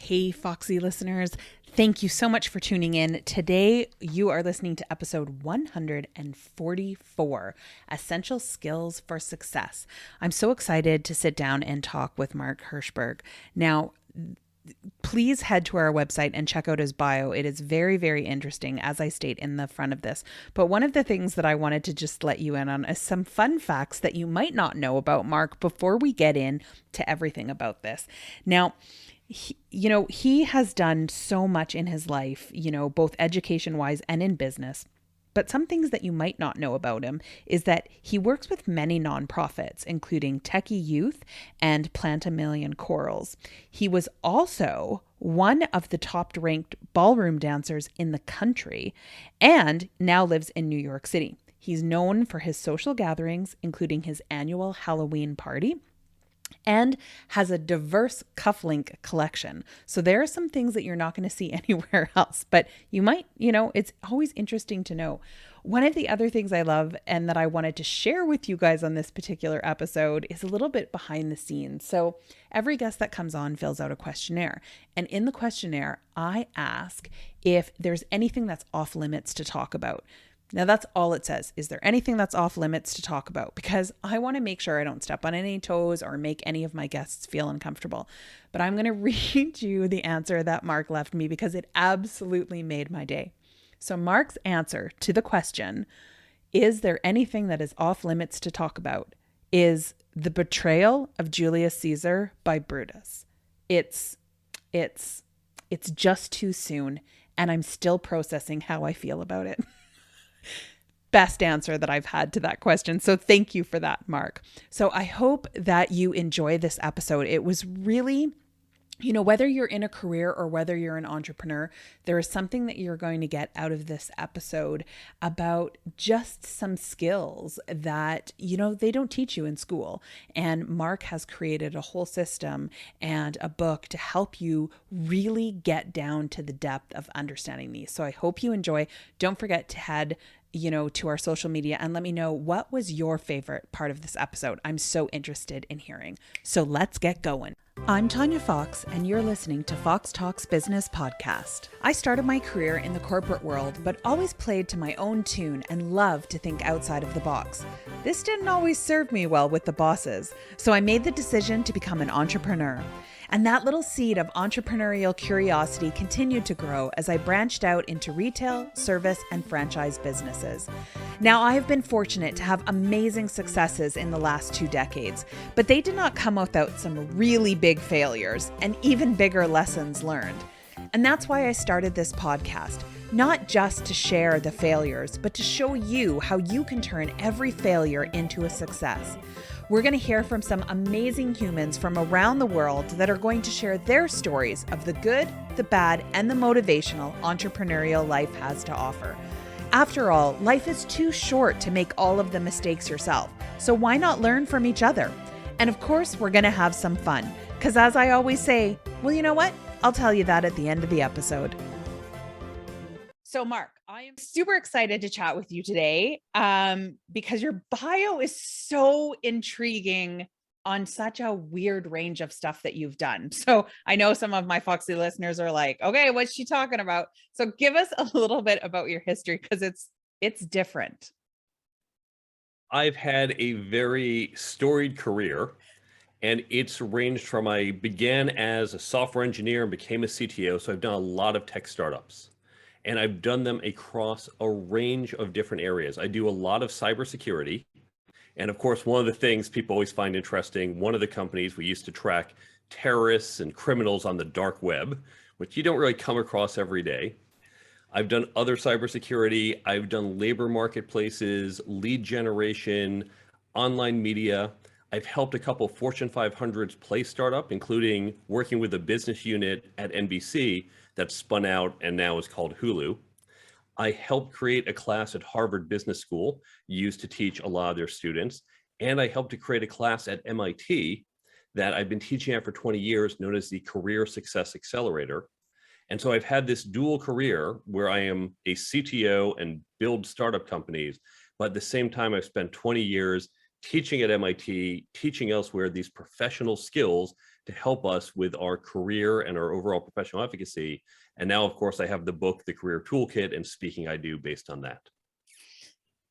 Hey, Foxy listeners. Thank you so much for tuning in. Today, you are listening to episode 144, Essential Skills for Success. I'm so excited to sit down and talk with Mark Herschberg. Now, please head to our website and check out his bio. It is very, very interesting, as I state in the front of this. But one of the things that I wanted to just let you in on is some fun facts that you might not know about Mark before we get in to everything about this. Now, he has done so much in his life, both education wise and in business. But some things that you might not know about him is that he works with many nonprofits, including Techie Youth and Plant a Million Corals. He was also one of the top ranked ballroom dancers in the country and now lives in New York City. He's known for his social gatherings, including his annual Halloween party, and has a diverse cufflink collection. So there are some things that you're not going to see anywhere else, but you might, it's always interesting to know. One of the other things I love and that I wanted to share with you guys on this particular episode is a little bit behind the scenes. So every guest that comes on fills out a questionnaire. And in the questionnaire, I ask if there's anything that's off limits to talk about. Now that's all it says. Is there anything that's off limits to talk about? Because I want to make sure I don't step on any toes or make any of my guests feel uncomfortable. But I'm going to read you the answer that Mark left me because it absolutely made my day. So Mark's answer to the question, is there anything that is off limits to talk about, is the betrayal of Julius Caesar by Brutus. It's just too soon, and I'm still processing how I feel about it. Best answer that I've had to that question. So thank you for that, Mark. So I hope that you enjoy this episode. It was really, whether you're in a career or whether you're an entrepreneur, there is something that you're going to get out of this episode about just some skills that, they don't teach you in school. And Mark has created a whole system and a book to help you really get down to the depth of understanding these. So I hope you enjoy. Don't forget to head to our social media and let me know what was your favorite part of this episode. I'm so interested in hearing. So let's get going. I'm Tanya Fox, and you're listening to Fox Talks Business Podcast. I started my career in the corporate world, but always played to my own tune and loved to think outside of the box. This didn't always serve me well with the bosses, so I made the decision to become an entrepreneur. And that little seed of entrepreneurial curiosity continued to grow as I branched out into retail, service, and franchise businesses. Now, I have been fortunate to have amazing successes in the last 2 decades, but they did not come without some really big failures and even bigger lessons learned. And that's why I started this podcast, not just to share the failures, but to show you how you can turn every failure into a success. We're going to hear from some amazing humans from around the world that are going to share their stories of the good, the bad, and the motivational entrepreneurial life has to offer. After all, life is too short to make all of the mistakes yourself, so why not learn from each other? And of course, we're going to have some fun, because as I always say, well, you know what? I'll tell you that at the end of the episode. So Mark, I am super excited to chat with you today because your bio is so intriguing on such a weird range of stuff that you've done. So I know some of my Foxy listeners are like, okay, what's she talking about? So give us a little bit about your history because it's different. I've had a very storied career, and it's ranged from I began as a software engineer and became a CTO. So I've done a lot of tech startups. And I've done them across a range of different areas. I do a lot of cybersecurity. And of course, one of the things people always find interesting, one of the companies we used to track terrorists and criminals on the dark web, which you don't really come across every day. I've done other cybersecurity. I've done labor marketplaces, lead generation, online media. I've helped a couple Fortune 500s play startup, including working with a business unit at NBC that spun out and now is called Hulu. I helped create a class at Harvard Business School used to teach a lot of their students. And I helped to create a class at MIT that I've been teaching at for 20 years, known as the Career Success Accelerator. And so I've had this dual career where I am a CTO and build startup companies, but at the same time, I've spent 20 years teaching at MIT, teaching elsewhere these professional skills to help us with our career and our overall professional efficacy. And now, of course, I have the book, The Career Toolkit, and Speaking I Do based on that.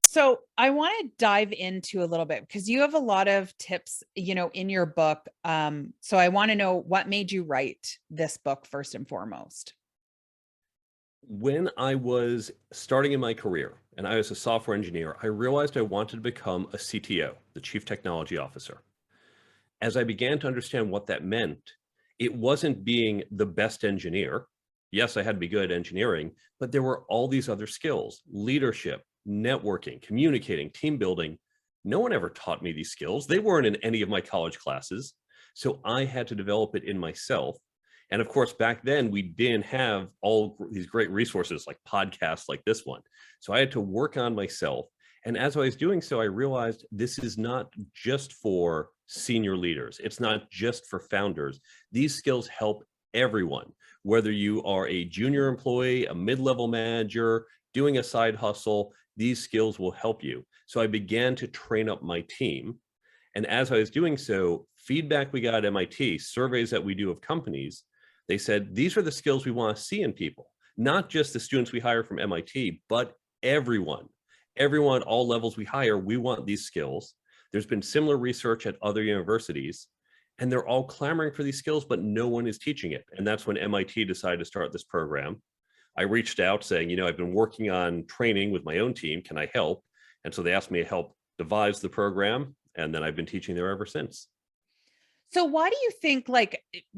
So I want to dive into a little bit because you have a lot of tips, in your book. So I want to know what made you write this book first and foremost. When I was starting in my career and I was a software engineer, I realized I wanted to become a CTO, the Chief Technology Officer. As I began to understand what that meant, it wasn't being the best engineer. Yes, I had to be good at engineering, but there were all these other skills: leadership, networking, communicating, team building. No one ever taught me these skills. They weren't in any of my college classes. So I had to develop it in myself. And of course, back then we didn't have all these great resources like podcasts like this one. So I had to work on myself. And as I was doing so, I realized this is not just for senior leaders. It's not just for founders. These skills help everyone, whether you are a junior employee, a mid-level manager, doing a side hustle, these skills will help you. So I began to train up my team. And as I was doing so, feedback we got at MIT, surveys that we do of companies, they said, these are the skills we want to see in people, not just the students we hire from MIT, but everyone. Everyone, all levels we hire, we want these skills. There's been similar research at other universities, and they're all clamoring for these skills, but no one is teaching it. And that's when MIT decided to start this program. I reached out saying, I've been working on training with my own team. Can I help? And so they asked me to help devise the program. And then I've been teaching there ever since. So why do you think,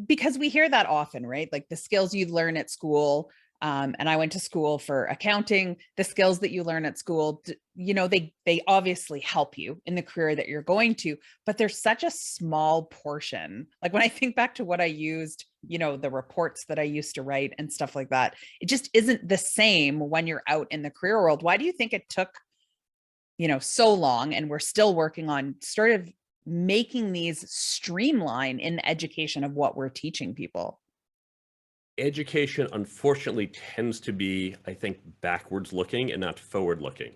because we hear that often, right? Like the skills you learn at school, and I went to school for accounting, the skills that you learn at school, they obviously help you in the career that you're going to, but there's such a small portion. Like when I think back to what I used, the reports that I used to write and stuff like that, it just isn't the same when you're out in the career world. Why do you think it took, so long, and we're still working on sort of making these streamline in the education of what we're teaching people? Education, unfortunately, tends to be, I think, backwards looking and not forward looking.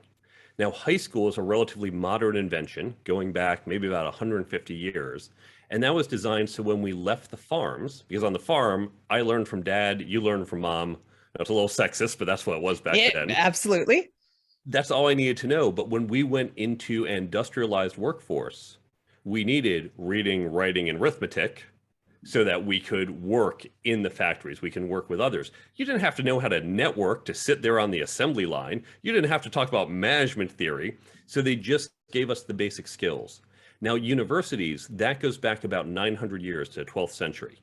Now, high school is a relatively modern invention going back maybe about 150 years. And that was designed so when we left the farms, because on the farm, I learned from dad, you learned from mom. That's a little sexist, but that's what it was back then. Absolutely. That's all I needed to know. But when we went into an industrialized workforce, we needed reading, writing, and arithmetic so that we could work in the factories. We can work with others. You didn't have to know how to network to sit there on the assembly line. You didn't have to talk about management theory. So they just gave us the basic skills. Now, universities, that goes back about 900 years to the 12th century.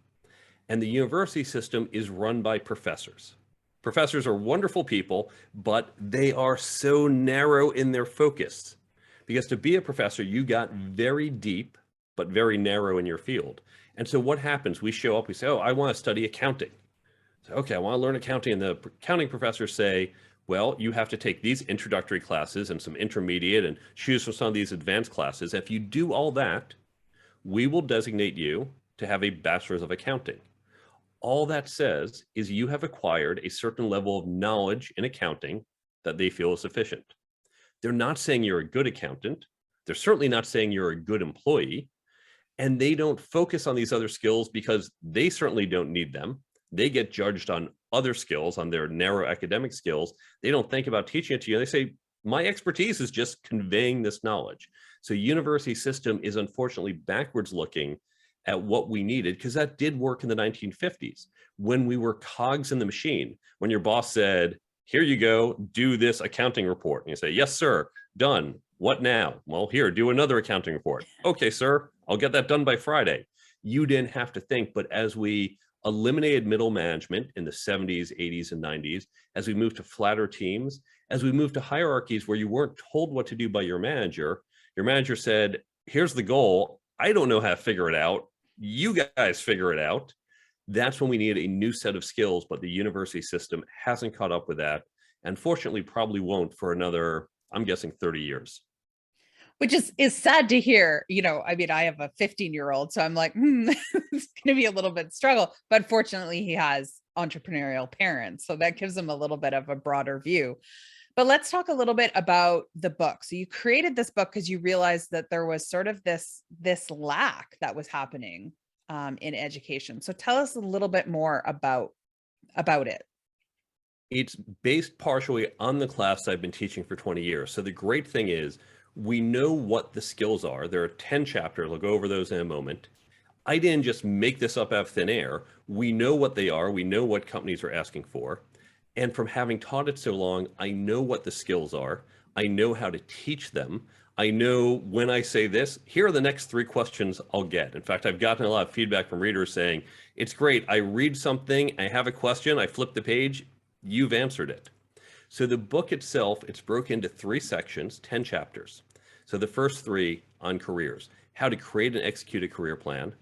And the university system is run by professors. Professors are wonderful people, but they are so narrow in their focus. Because to be a professor, you got very deep, but very narrow in your field. And so what happens? We show up, we say, oh, I want to study accounting. So, okay, I want to learn accounting. And the accounting professors say, well, you have to take these introductory classes and some intermediate and choose from some of these advanced classes. If you do all that, we will designate you to have a bachelor's of accounting. All that says is you have acquired a certain level of knowledge in accounting that they feel is sufficient. They're not saying you're a good accountant. They're certainly not saying you're a good employee. And they don't focus on these other skills because they certainly don't need them. They get judged on other skills, on their narrow academic skills. They don't think about teaching it to you. They say, my expertise is just conveying this knowledge. So university system is unfortunately backwards looking at what we needed, because that did work in the 1950s when we were cogs in the machine. When your boss said, here you go, do this accounting report. And you say, yes, sir, done. What now? Well, here, do another accounting report. Okay, sir, I'll get that done by Friday. You didn't have to think, but as we eliminated middle management in the 70s, 80s, and 90s, as we moved to flatter teams, as we moved to hierarchies where you weren't told what to do by your manager said, here's the goal. I don't know how to figure it out. You guys figure it out. That's when we need a new set of skills, but the university system hasn't caught up with that. And fortunately, probably won't for another, I'm guessing, 30 years. Which is sad to hear. I mean, I have a 15-year-old, so I'm like, it's going to be a little bit struggle. But fortunately, he has entrepreneurial parents, so that gives him a little bit of a broader view. But let's talk a little bit about the book. So you created this book because you realized that there was sort of this lack that was happening in education. So tell us a little bit more about it. It's based partially on the class I've been teaching for 20 years. So the great thing is we know what the skills are. There are 10 chapters. I'll go over those in a moment. I didn't just make this up out of thin air. We know what they are. We know what companies are asking for. And from having taught it so long, I know what the skills are. I know how to teach them. I know when I say this, here are the next 3 questions I'll get. In fact, I've gotten a lot of feedback from readers saying, it's great. I read something, I have a question, I flip the page, you've answered it. So the book itself, it's broken into 3 sections, 10 chapters. So the first 3 on careers, how to create and execute a career plan,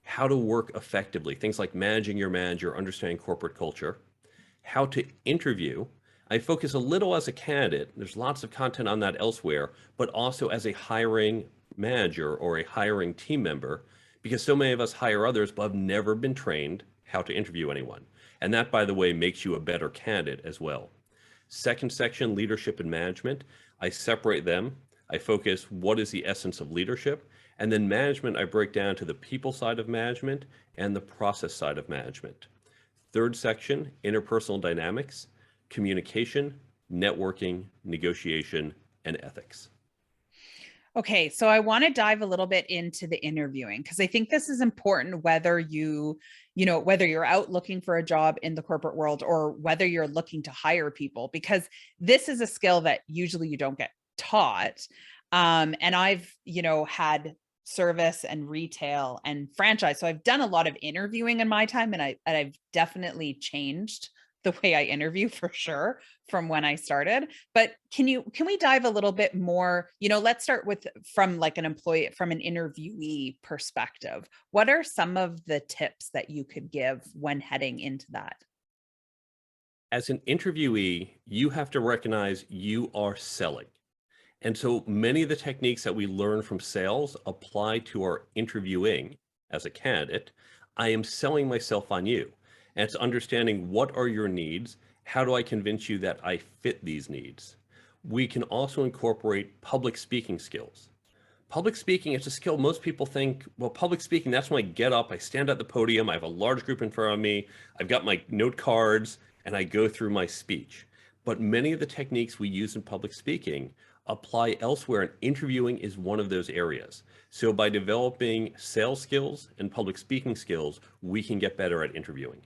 how to work effectively, things like managing your manager, understanding corporate culture, how to interview. I focus a little as a candidate. There's lots of content on that elsewhere, but also as a hiring manager or a hiring team member, because so many of us hire others but have never been trained how to interview anyone. And that, by the way, makes you a better candidate as well. Second section, leadership and management. I separate them. I focus what is the essence of leadership. And then management, I break down to the people side of management and the process side of management. Third section, interpersonal dynamics, communication, networking, negotiation, and ethics. Okay, so I want to dive a little bit into the interviewing because I think this is important whether whether you're out looking for a job in the corporate world or whether you're looking to hire people, because this is a skill that usually you don't get taught. And I've, had service and retail and franchise. So I've done a lot of interviewing in my time, and I've definitely changed the way I interview for sure from when I started. But can we dive a little bit more, let's start with from like an employee, from an interviewee perspective. What are some of the tips that you could give when heading into that? As an interviewee, you have to recognize you are selling. And so many of the techniques that we learn from sales apply to our interviewing as a candidate. I am selling myself on you. And it's understanding what are your needs? How do I convince you that I fit these needs? We can also incorporate public speaking skills. Public speaking is a skill most people think, well, public speaking, that's when I get up, I stand at the podium, I have a large group in front of me, I've got my note cards, and I go through my speech. But many of the techniques we use in public speaking apply elsewhere, and interviewing is one of those areas. So by developing sales skills and public speaking skills, we can get better at interviewing.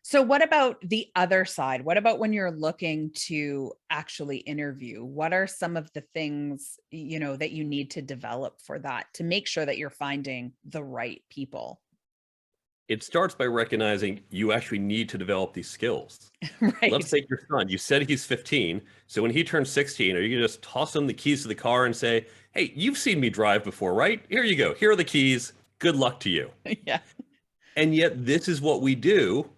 So what about the other side? What about when you're looking to actually interview? What are some of the things, that you need to develop for that to make sure that you're finding the right people? It starts by recognizing you actually need to develop these skills. Right. Let's take your son. You said he's 15. So when he turns 16, are you going to just toss him the keys to the car and say, hey, you've seen me drive before, right? Here you go. Here are the keys. Good luck to you. Yeah. And yet this is what we do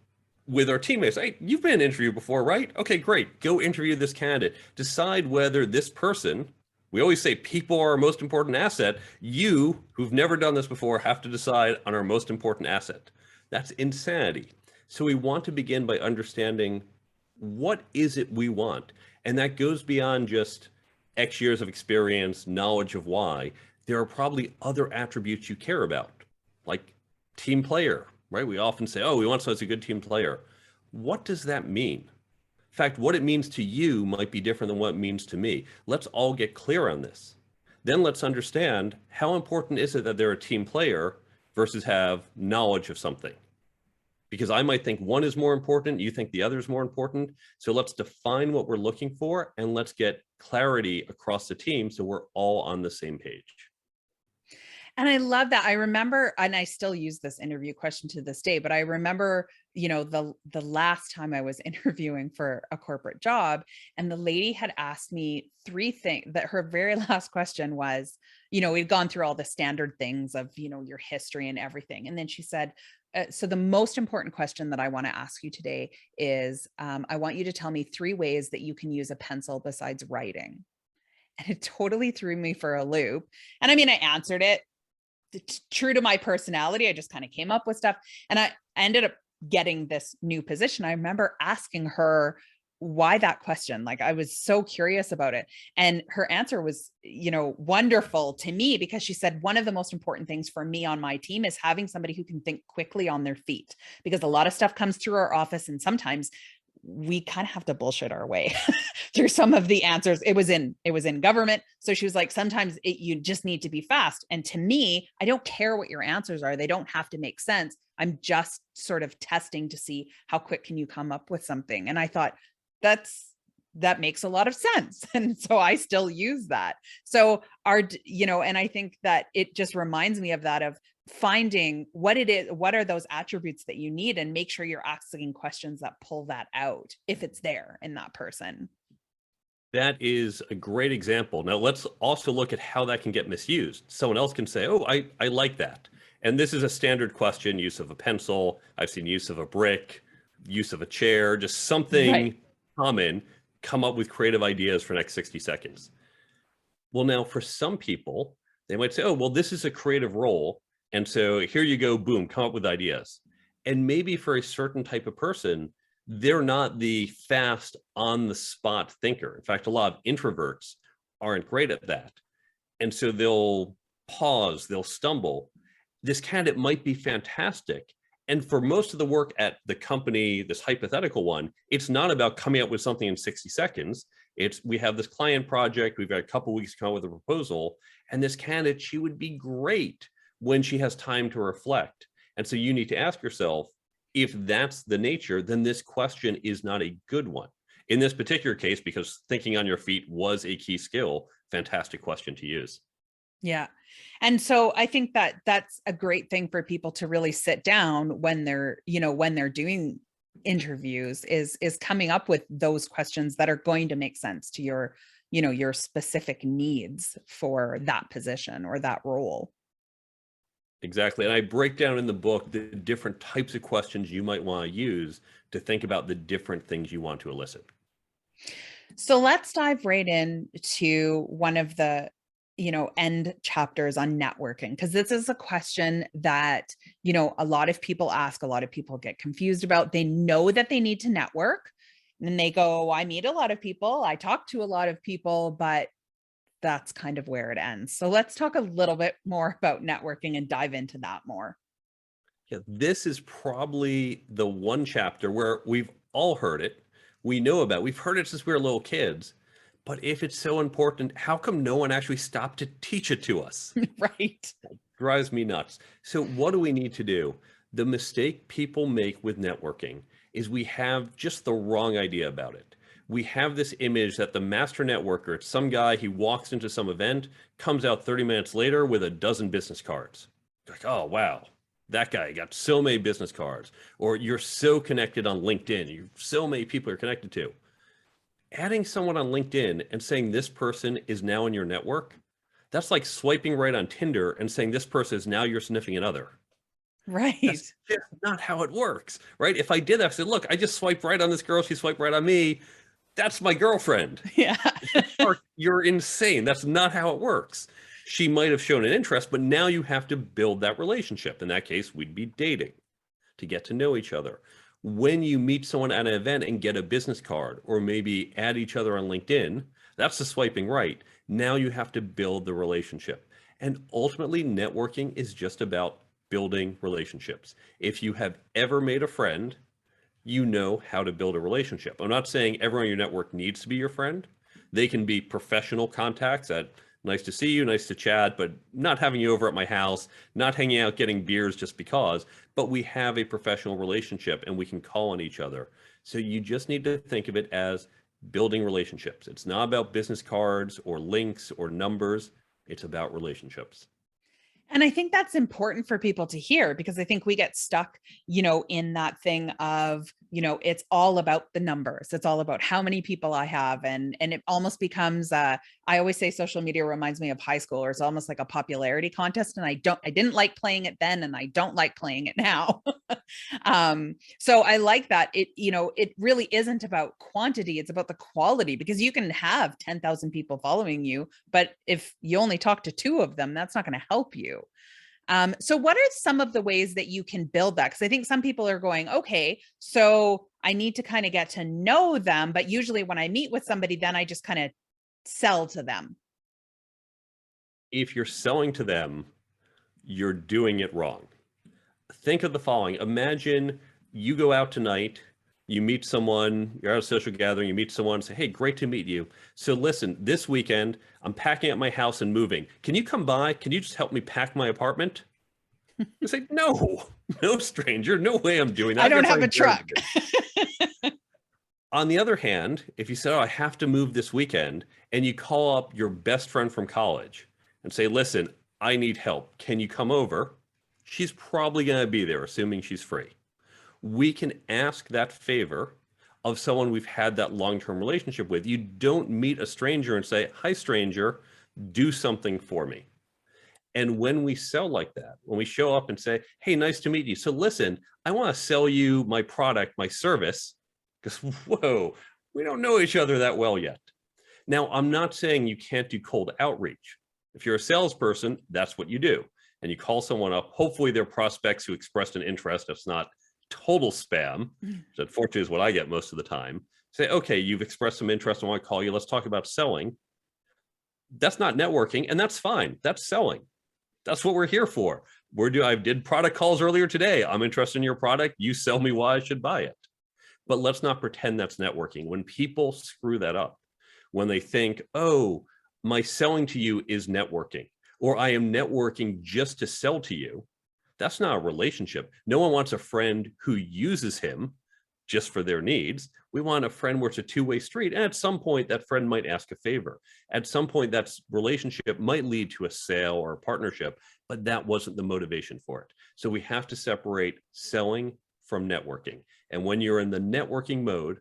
with our teammates. Hey, you've been in an interview before, right? Okay, great. Go interview this candidate. Decide whether this person, we always say people are our most important asset. You, who've never done this before, have to decide on our most important asset. That's insanity. So we want to begin by understanding what is it we want? And that goes beyond just X years of experience, knowledge of why. There are probably other attributes you care about, like team player, right? We often say, oh, we want someone who's a good team player. What does that mean? In fact, what it means to you might be different than what it means to me. Let's all get clear on this. Then let's understand how important is it that they're a team player versus have knowledge of something. Because I might think one is more important, you think the other is more important. So let's define what we're looking for and let's get clarity across the team so we're all on the same page. And I love that. I remember, and I still use this interview question to this day, but I remember, the last time I was interviewing for a corporate job, and the lady had asked me 3 things. That her very last question was, we'd gone through all the standard things of, your history and everything. And then she said, so the most important question that I want to ask you today is, I want you to tell me 3 ways that you can use a pencil besides writing. And it totally threw me for a loop. And I mean, I answered it true to my personality. I just kind of came up with stuff, and I ended up getting this new position. I remember asking her, why that question? Like, I was so curious about it. And her answer was, wonderful to me, because she said, one of the most important things for me on my team is having somebody who can think quickly on their feet, because a lot of stuff comes through our office and sometimes we kind of have to bullshit our way through some of the answers. It was in government. So she was like, sometimes you just need to be fast. And to me, I don't care what your answers are. They don't have to make sense. I'm just sort of testing to see how quick can you come up with something. And I thought that makes a lot of sense. And so I still use that. So and I think that it just reminds me of that, of finding what it is, what are those attributes that you need, and make sure you're asking questions that pull that out if it's there in that person. That is a great example. Now let's also look at how that can get misused. Someone else can say, oh, I like that. And this is a standard question: use of a pencil. I've seen use of a brick, use of a chair, just something Right. common. Come up with creative ideas for the next 60 seconds. Well, now for some people, they might say, oh, well, this is a creative role. And so here you go, boom, come up with ideas. And maybe for a certain type of person, they're not the fast on the spot thinker. In fact, a lot of introverts aren't great at that. And so they'll pause, they'll stumble. This candidate might be fantastic. And for most of the work at the company, this hypothetical one, it's not about coming up with something in 60 seconds. It's, we have this client project, we've got a couple of weeks to come up with a proposal, and this candidate, she would be great when she has time to reflect. And so you need to ask yourself, if that's the nature, then this question is not a good one. In this particular case, because thinking on your feet was a key skill, fantastic question to use. Yeah. And so I think that that's a great thing for people to really sit down when they're doing interviews, is coming up with those questions that are going to make sense to your specific needs for that position or that role. Exactly. And I break down in the book the different types of questions you might want to use to think about the different things you want to elicit. So let's dive right into one of the end chapters on networking, because this is a question that a lot of people ask, a lot of people get confused about. They know that they need to network and they go, oh, I meet a lot of people, I talk to a lot of people, but that's kind of where it ends. So let's talk a little bit more about networking and dive into that more. Yeah, this is probably the one chapter where we've all heard it. We know about it. We've heard it since we were little kids. But if it's so important, how come no one actually stopped to teach it to us? Right. It drives me nuts. So what do we need to do? The mistake people make with networking is we have just the wrong idea about it. We have this image that the master networker, it's some guy, he walks into some event, comes out 30 minutes later with a dozen business cards. Like, oh, wow, that guy got so many business cards. Or you're so connected on LinkedIn, so many people are connected to. Adding someone on LinkedIn and saying this person is now in your network, that's like swiping right on Tinder and saying this person is now your significant other. Right. That's just not how it works, right? If I did that, I said, look, I just swiped right on this girl, she swiped right on me, that's my girlfriend. Yeah. You're insane. That's not how it works. She might have shown an interest, but now you have to build that relationship. In that case, we'd be dating to get to know each other. When you meet someone at an event and get a business card, or maybe add each other on LinkedIn, that's the swiping right. Now you have to build the relationship. And ultimately, networking is just about building relationships. If you have ever made a friend, you know how to build a relationship. I'm not saying everyone in your network needs to be your friend. They can be professional contacts that, nice to see you, nice to chat, but not having you over at my house, not hanging out getting beers just because, but we have a professional relationship and we can call on each other. So you just need to think of it as building relationships. It's not about business cards or links or numbers. It's about relationships. And I think that's important for people to hear, because I think we get stuck, in that thing of, it's all about the numbers. It's all about how many people I have. And it almost becomes, I always say social media reminds me of high school, or it's almost like a popularity contest. And I didn't like playing it then, and I don't like playing it now. So I like that. It really isn't about quantity. It's about the quality, because you can have 10,000 people following you, but if you only talk to two of them, that's not going to help you. So what are some of the ways that you can build that? Because I think some people are going, okay, so I need to kind of get to know them. But usually when I meet with somebody, then I just kind of sell to them. If you're selling to them, you're doing it wrong. Think of the following. Imagine you go out tonight, you meet someone, you're at a social gathering, you meet someone and say, hey, great to meet you. So listen, this weekend, I'm packing up my house and moving. Can you come by? Can you just help me pack my apartment? You say, no, no stranger, no way I'm doing that. I don't have a truck. On the other hand, if you say, oh, I have to move this weekend, and you call up your best friend from college and say, listen, I need help. Can you come over? She's probably going to be there, assuming she's free. We can ask that favor of someone we've had that long-term relationship with. You don't meet a stranger and say, hi, stranger, do something for me. And when we sell like that, when we show up and say, hey, nice to meet you. So listen, I want to sell you my product, my service, because, whoa, we don't know each other that well yet. Now, I'm not saying you can't do cold outreach. If you're a salesperson, that's what you do. And you call someone up, hopefully they're prospects who expressed an interest. It's not total spam, which unfortunately is what I get most of the time. Say, okay, you've expressed some interest. I want to call you. Let's talk about selling. That's not networking, and that's fine. That's selling. That's what we're here for. I did product calls earlier today. I'm interested in your product. You sell me why I should buy it. But let's not pretend that's networking. When people screw that up, when they think, oh, my selling to you is networking, or I am networking just to sell to you, that's not a relationship. No one wants a friend who uses him just for their needs. We want a friend where it's a two-way street. And at some point, that friend might ask a favor. At some point, that relationship might lead to a sale or a partnership, but that wasn't the motivation for it. So we have to separate selling from networking. And when you're in the networking mode,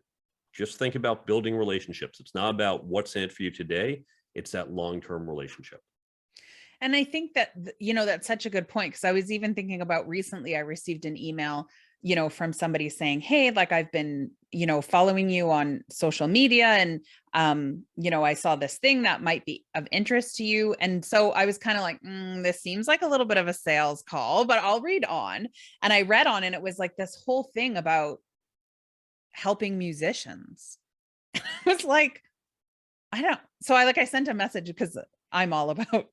just think about building relationships. It's not about what's in it for you today. It's that long-term relationship. And I think that, that's such a good point. Cause I was even thinking about recently, I received an email, from somebody saying, hey, like I've been, following you on social media and, I saw this thing that might be of interest to you. And so I was kind of like, this seems like a little bit of a sales call, but I'll read on. And I read on and it was like this whole thing about helping musicians. It was like, I sent a message because I'm all about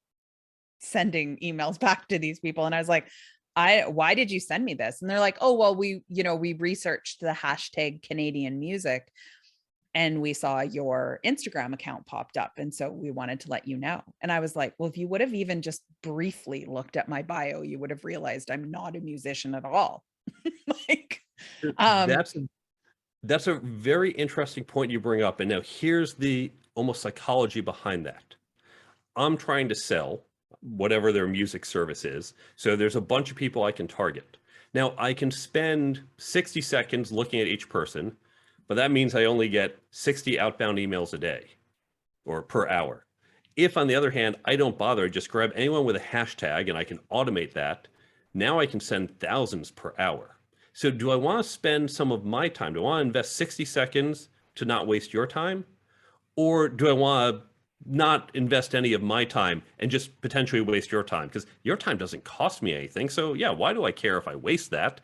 sending emails back to these people. And I was like, why did you send me this? And they're like, oh, well, we researched the hashtag Canadian music and we saw your Instagram account popped up. And so we wanted to let you know. And I was like, well, if you would have even just briefly looked at my bio, you would have realized I'm not a musician at all. Like, that's a very interesting point you bring up. And now here's the almost psychology behind that. I'm trying to sell whatever their music service is. So there's a bunch of people I can target. Now I can spend 60 seconds looking at each person, but that means I only get 60 outbound emails a day or per hour. If on the other hand, I don't bother, I just grab anyone with a hashtag and I can automate that, now I can send thousands per hour. So do I want to spend some of my time? Do I want to invest 60 seconds to not waste your time? Or do I want to not invest any of my time and just potentially waste your time? Because your time doesn't cost me anything. So yeah, why do I care if I waste that?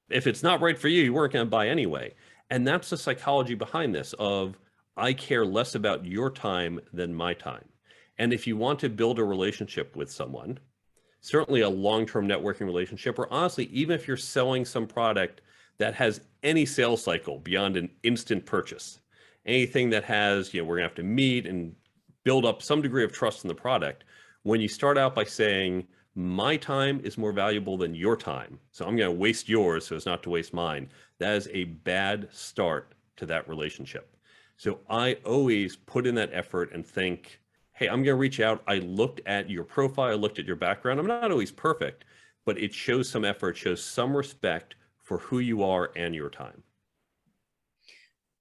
If it's not right for you, you weren't going to buy anyway. And that's the psychology behind this of I care less about your time than my time. And if you want to build a relationship with someone, certainly a long-term networking relationship, or honestly, even if you're selling some product that has any sales cycle beyond an instant purchase, anything that has, we're gonna have to meet and build up some degree of trust in the product. When you start out by saying, my time is more valuable than your time, so I'm gonna waste yours so as not to waste mine, that is a bad start to that relationship. So I always put in that effort and think, hey, I'm going to reach out. I looked at your profile. I looked at your background. I'm not always perfect, but it shows some effort, shows some respect for who you are and your time.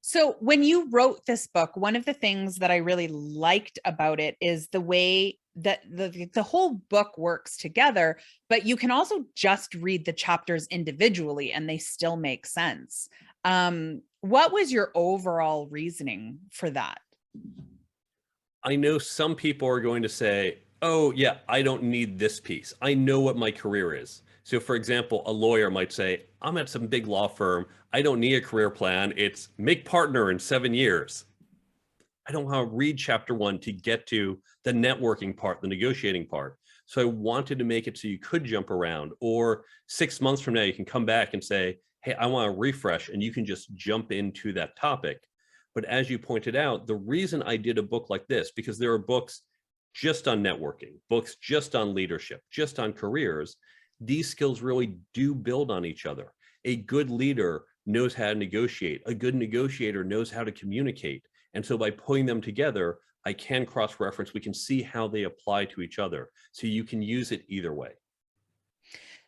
So when you wrote this book, one of the things that I really liked about it is the way that the whole book works together, but you can also just read the chapters individually and they still make sense. What was your overall reasoning for that? I know some people are going to say, oh yeah, I don't need this piece. I know what my career is. So for example, a lawyer might say, I'm at some big law firm. I don't need a career plan. It's make partner in 7 years. I don't want to read chapter 1 to get to the networking part, the negotiating part. So I wanted to make it so you could jump around, or 6 months from now, you can come back and say, hey, I want to refresh, and you can just jump into that topic. But as you pointed out, the reason I did a book like this, because there are books just on networking, books just on leadership, just on careers. These skills really do build on each other. A good leader knows how to negotiate. A good negotiator knows how to communicate. And so by putting them together, I can cross-reference. We can see how they apply to each other. So you can use it either way.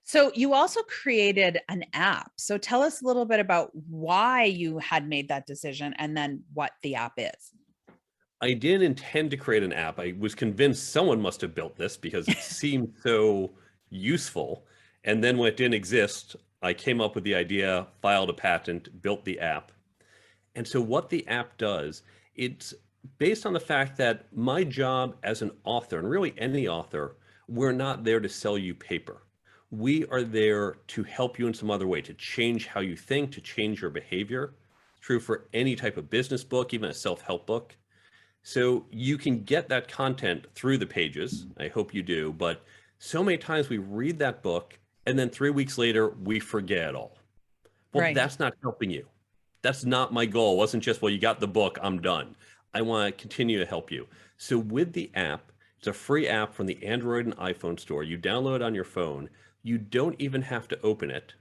So you also created an app. So tell us a little bit about why you had made that decision and then what the app is. I didn't intend to create an app. I was convinced someone must have built this because it seemed so useful. And then when it didn't exist, I came up with the idea, filed a patent, built the app. And so what the app does, it's based on the fact that my job as an author, and really any author, we're not there to sell you paper. We are there to help you in some other way, to change how you think, to change your behavior. True for any type of business book, even a self-help book. So you can get that content through the pages. I hope you do. But so many times we read that book and then 3 weeks later, we forget it all. Well, Right. that's not helping you. That's not my goal. It wasn't just, well, you got the book, I'm done. I want to continue to help you. So with the app, it's a free app from the Android and iPhone store. You download it on your phone. You don't even have to open it.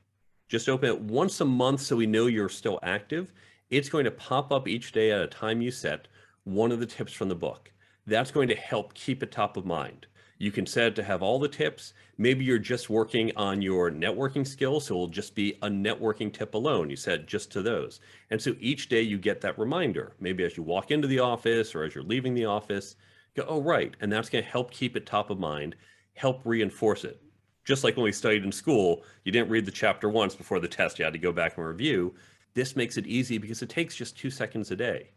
Just open it once a month so we know you're still active. It's going to pop up each day at a time you set, one of the tips from the book. That's going to help keep it top of mind. You can set it to have all the tips. Maybe you're just working on your networking skills, so it'll just be a networking tip alone. You set just to those. And so each day you get that reminder. Maybe as you walk into the office or as you're leaving the office, go, oh, right. And that's going to help keep it top of mind, help reinforce it. Just like when we studied in school, you didn't read the chapter once before the test. You had to go back and review. This makes it easy because it takes just 2 seconds a day.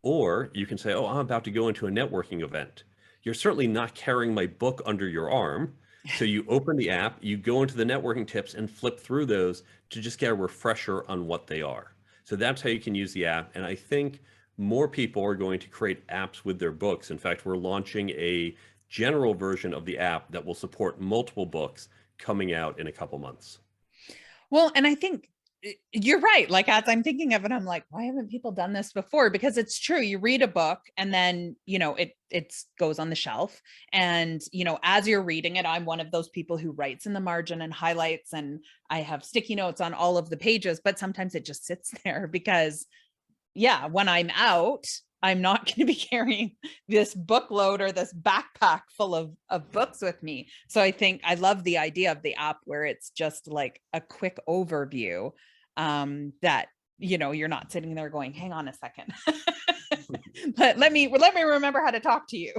Or you can say, oh, I'm about to go into a networking event. You're certainly not carrying my book under your arm. So you open the app, you go into the networking tips and flip through those to just get a refresher on what they are. So that's how you can use the app. And I think more people are going to create apps with their books. In fact, we're launching a general version of the app that will support multiple books coming out in a couple months. Well, and I think you're right. Like, as I'm thinking of it, I'm like, why haven't people done this before? Because it's true. You read a book and then, it goes on the shelf. And, as you're reading it, I'm one of those people who writes in the margin and highlights, and I have sticky notes on all of the pages, but sometimes it just sits there because, yeah, when I'm out, I'm not going to be carrying this bookload or this backpack full of books with me. So I think I love the idea of the app where it's just like a quick overview, that, you're not sitting there going, hang on a second, but let me remember how to talk to you.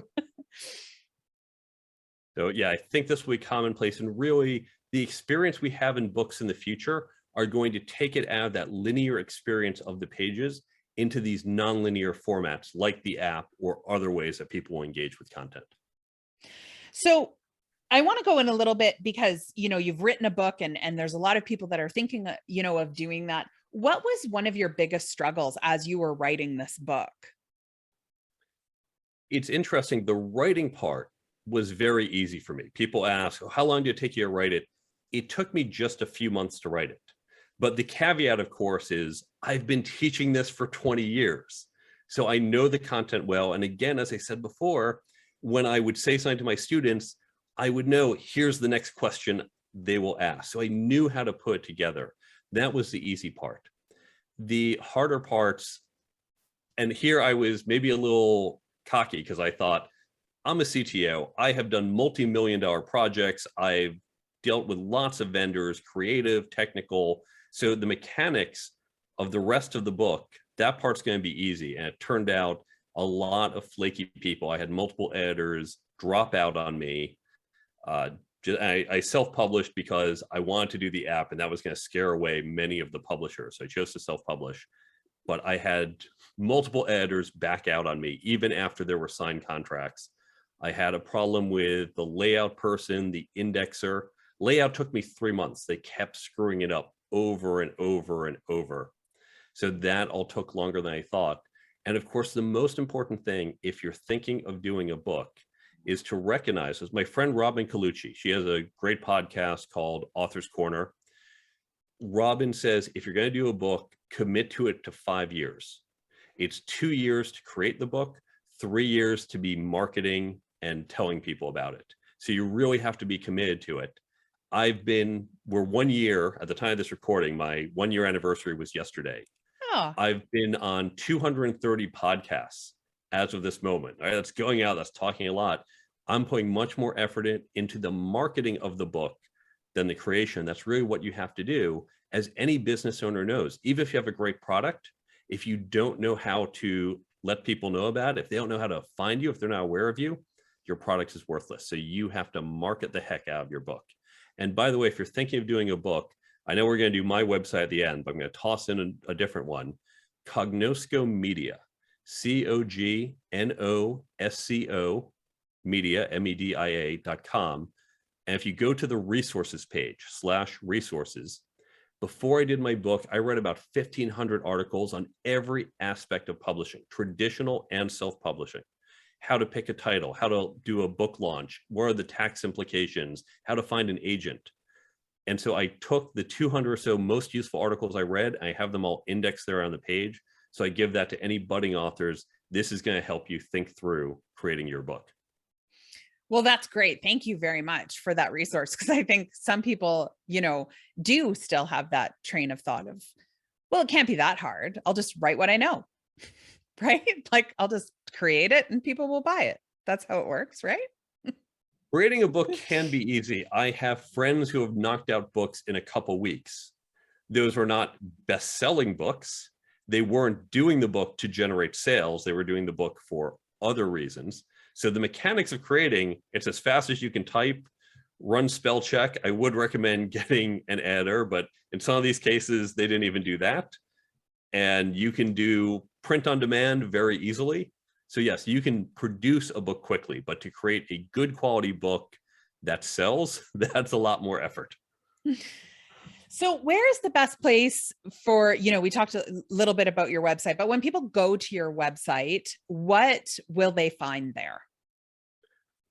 So yeah, I think this will be commonplace, and really the experience we have in books in the future are going to take it out of that linear experience of the pages into these nonlinear formats like the app or other ways that people will engage with content. So I want to go in a little bit because, you've written a book and there's a lot of people that are thinking, of doing that. What was one of your biggest struggles as you were writing this book? It's interesting. The writing part was very easy for me. People ask, oh, how long did it take you to write it? It took me just a few months to write it. But the caveat, of course, is I've been teaching this for 20 years. So I know the content well. And again, as I said before, when I would say something to my students, I would know, here's the next question they will ask. So I knew how to put it together. That was the easy part. The harder parts, and here I was maybe a little cocky because I thought, I'm a CTO. I have done multi-million-dollar projects. I've dealt with lots of vendors, creative, technical. So the mechanics of the rest of the book, that part's going to be easy. And it turned out a lot of flaky people. I had multiple editors drop out on me. I self-published because I wanted to do the app, and that was going to scare away many of the publishers. So I chose to self-publish. But I had multiple editors back out on me, even after there were signed contracts. I had a problem with the layout person, the indexer. Layout took me 3 months. They kept screwing it up over and over and over. So that all took longer than I thought. And of course, the most important thing, if you're thinking of doing a book, is to recognize, as my friend Robin Colucci, she has a great podcast called Author's Corner. Robin says, if you're going to do a book, commit to it to 5 years. It's 2 years to create the book, 3 years to be marketing and telling people about it. So you really have to be committed to it. We're 1 year at the time of this recording. My 1 year anniversary was yesterday. Oh, I've been on 230 podcasts as of this moment. All right, that's going out, that's talking a lot. I'm putting much more effort into the marketing of the book than the creation. That's really what you have to do, as any business owner knows. Even if you have a great product, if you don't know how to let people know about it, if they don't know how to find you, if they're not aware of you, your product is worthless. So you have to market the heck out of your book. And by the way, if you're thinking of doing a book, I know we're going to do my website at the end, but I'm going to toss in a different one. Cognosco Media, COGNOSCO Media, MEDIA.com. And if you go to the resources page, /resources, before I did my book, I read about 1,500 articles on every aspect of publishing, traditional and self-publishing. How to pick a title, how to do a book launch, what are the tax implications, how to find an agent. And so I took the 200 or so most useful articles I read, I have them all indexed there on the page. So I give that to any budding authors. This is going to help you think through creating your book. well, that's great. Thank you very much for that resource. Because I think some people, do still have that train of thought of, well, it can't be that hard. I'll just write what I know, right? Like I'll just create it and people will buy it. That's how it works, right? Creating a book can be easy. I have friends who have knocked out books in a couple weeks. Those were not best-selling books. They weren't doing the book to generate sales. They were doing the book for other reasons. So the mechanics of creating, it's as fast as you can type, run spell check. I would recommend getting an editor, but in some of these cases, they didn't even do that. And you can do print on demand very easily. So yes, you can produce a book quickly, but to create a good quality book that sells, that's a lot more effort. So where's the best place for, we talked a little bit about your website, but when people go to your website, what will they find there?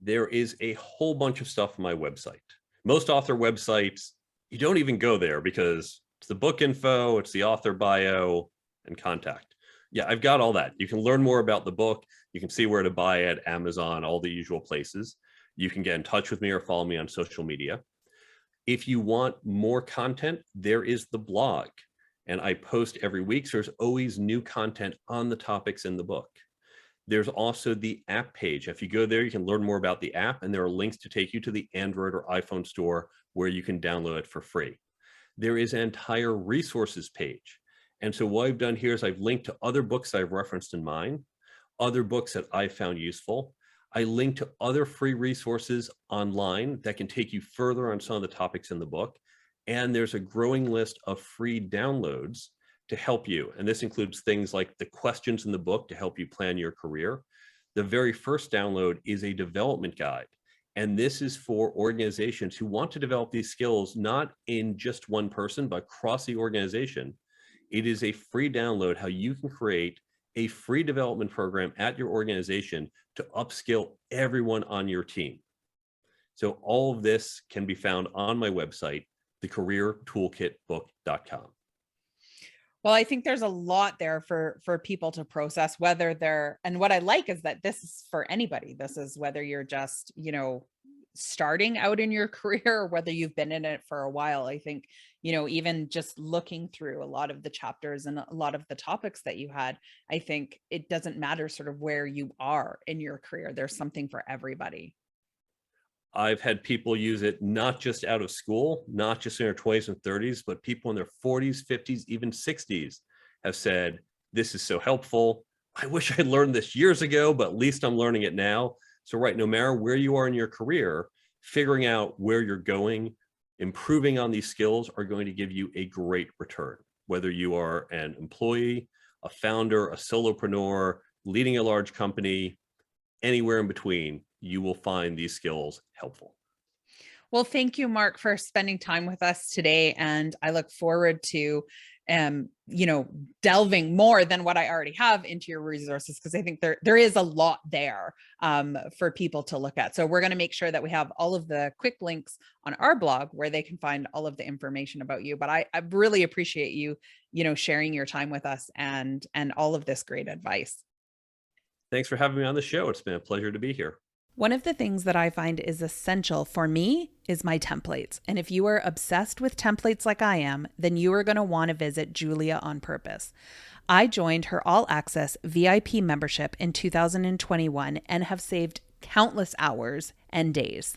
There is a whole bunch of stuff on my website. Most author websites, you don't even go there because it's the book info, it's the author bio and contact. Yeah, I've got all that. You can learn more about the book. You can see where to buy it, Amazon, all the usual places. You can get in touch with me or follow me on social media. If you want more content, there is the blog. And I post every week, so there's always new content on the topics in the book. There's also the app page. If you go there, you can learn more about the app, and there are links to take you to the Android or iPhone store where you can download it for free. There is an entire resources page. And so what I've done here is I've linked to other books I've referenced in mine, other books that I found useful. I link to other free resources online that can take you further on some of the topics in the book. And there's a growing list of free downloads to help you. And this includes things like the questions in the book to help you plan your career. The very first download is a development guide. And this is for organizations who want to develop these skills, not in just one person, but across the organization. It is a free download how you can create a free development program at your organization to upskill everyone on your team. So all of this can be found on my website, thecareertoolkitbook.com. Well, I think there's a lot there for people to process, whether and what I like is that this is for anybody. This is whether you're just, starting out in your career or whether you've been in it for a while. I think, even just looking through a lot of the chapters and a lot of the topics that you had, I think it doesn't matter sort of where you are in your career. There's something for everybody. I've had people use it not just out of school, not just in their 20s and 30s, but people in their 40s, 50s, even 60s have said, this is so helpful. I wish I'd learned this years ago, but at least I'm learning it now. So right, no matter where you are in your career, figuring out where you're going, improving on these skills are going to give you a great return. Whether you are an employee, a founder, a solopreneur, leading a large company, anywhere in between, you will find these skills helpful. Well, thank you, Mark, for spending time with us today. And I look forward to, delving more than what I already have into your resources, because I think there is a lot there for people to look at. So we're going to make sure that we have all of the quick links on our blog where they can find all of the information about you. But I really appreciate you, sharing your time with us and all of this great advice. Thanks for having me on the show. It's been a pleasure to be here. One of the things that I find is essential for me is my templates. And if you are obsessed with templates like I am, then you are going to want to visit Julia on purpose. I joined her all access VIP membership in 2021 and have saved countless hours and days.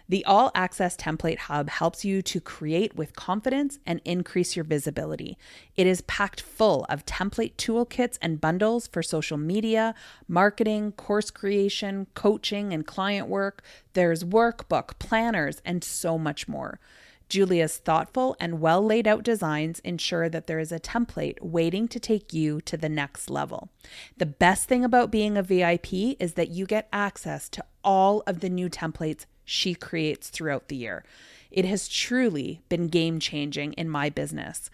The All Access Template Hub helps you to create with confidence and increase your visibility. It is packed full of template toolkits and bundles for social media, marketing, course creation, coaching, and client work. There's workbook, planners, and so much more. Julia's thoughtful and well laid out designs ensure that there is a template waiting to take you to the next level. The best thing about being a VIP is that you get access to all of the new templates she creates throughout the year. It has truly been game-changing in my business.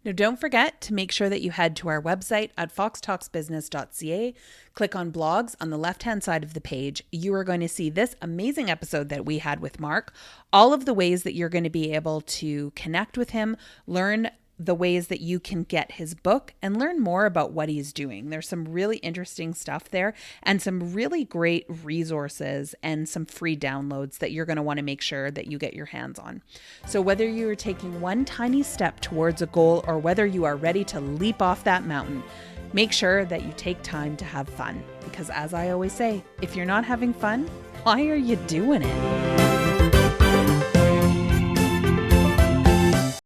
Now, don't forget to make sure that you head to our website at foxtalksbusiness.ca. Click on blogs on the left-hand side of the page. You are going to see this amazing episode that we had with Mark, all of the ways that you're going to be able to connect with him, learn the ways that you can get his book, and learn more about what he's doing. There's some really interesting stuff there and some really great resources and some free downloads that you're going to want to make sure that you get your hands on. So whether you are taking one tiny step towards a goal or whether you are ready to leap off that mountain, make sure that you take time to have fun. Because as I always say, if you're not having fun, why are you doing it?